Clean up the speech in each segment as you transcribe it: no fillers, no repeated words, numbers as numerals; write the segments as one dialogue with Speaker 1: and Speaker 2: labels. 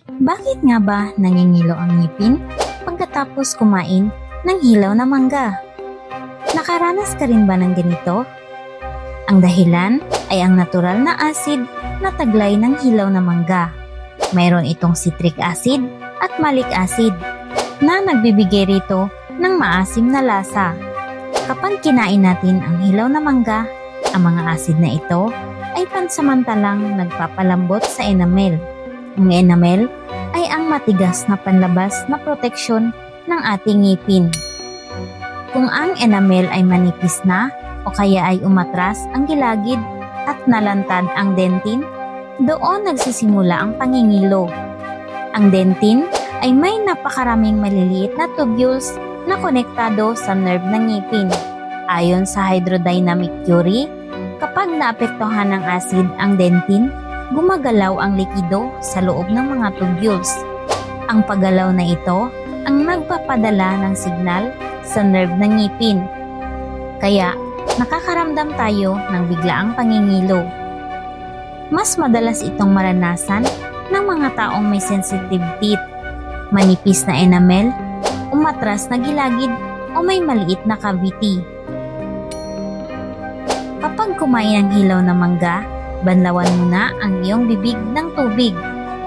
Speaker 1: Bakit nga ba nangingilo ang ngipin pagkatapos kumain ng hilaw na mangga? Nakaranas ka rin ba ng ganito? Ang dahilan ay ang natural na acid na taglay ng hilaw na mangga. Mayroon itong citric acid at malic acid na nagbibigay rito ng maasim na lasa. Kapag kinain natin ang hilaw na mangga, ang mga acid na ito ay pansamantalang nagpapalambot sa enamel. Ang enamel ay ang matigas na panlabas na proteksyon ng ating ngipin. Kung ang enamel ay manipis na o kaya ay umatras ang gilagid at nalantad ang dentin, doon nagsisimula ang pangingilo. Ang dentin ay may napakaraming maliliit na tubules na konektado sa nerve ng ngipin. Ayon sa hydrodynamic theory, kapag naapektuhan ng acid ang dentin, gumagalaw ang likido sa loob ng mga tubules. Ang paggalaw na ito ang nagpapadala ng signal sa nerve ng ngipin. Kaya, nakakaramdam tayo ng biglaang pangingilo. Mas madalas itong maranasan ng mga taong may sensitive teeth, manipis na enamel, umatras na gilagid o may maliit na cavity. Kapag kumain ng hilaw na mangga, banlawan muna ang iyong bibig ng tubig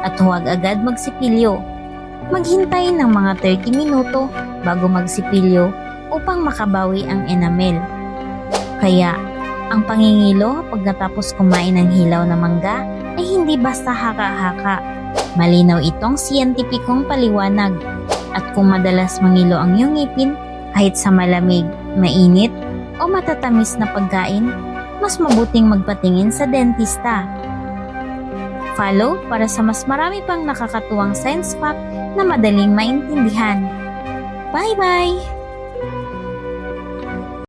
Speaker 1: at huwag agad magsipilyo. Maghintay ng mga 30 minuto bago magsipilyo upang makabawi ang enamel. Kaya, ang pangingilo pagkatapos kumain ng hilaw na mangga ay hindi basta haka-haka. Malinaw itong siyentipikong paliwanag. At kung madalas mangilo ang iyong ngipin kahit sa malamig, mainit o matatamis na pagkain, mas mabuting magpatingin sa dentista. Follow para sa mas marami pang nakakatuwang science fact na madaling maintindihan. Bye-bye!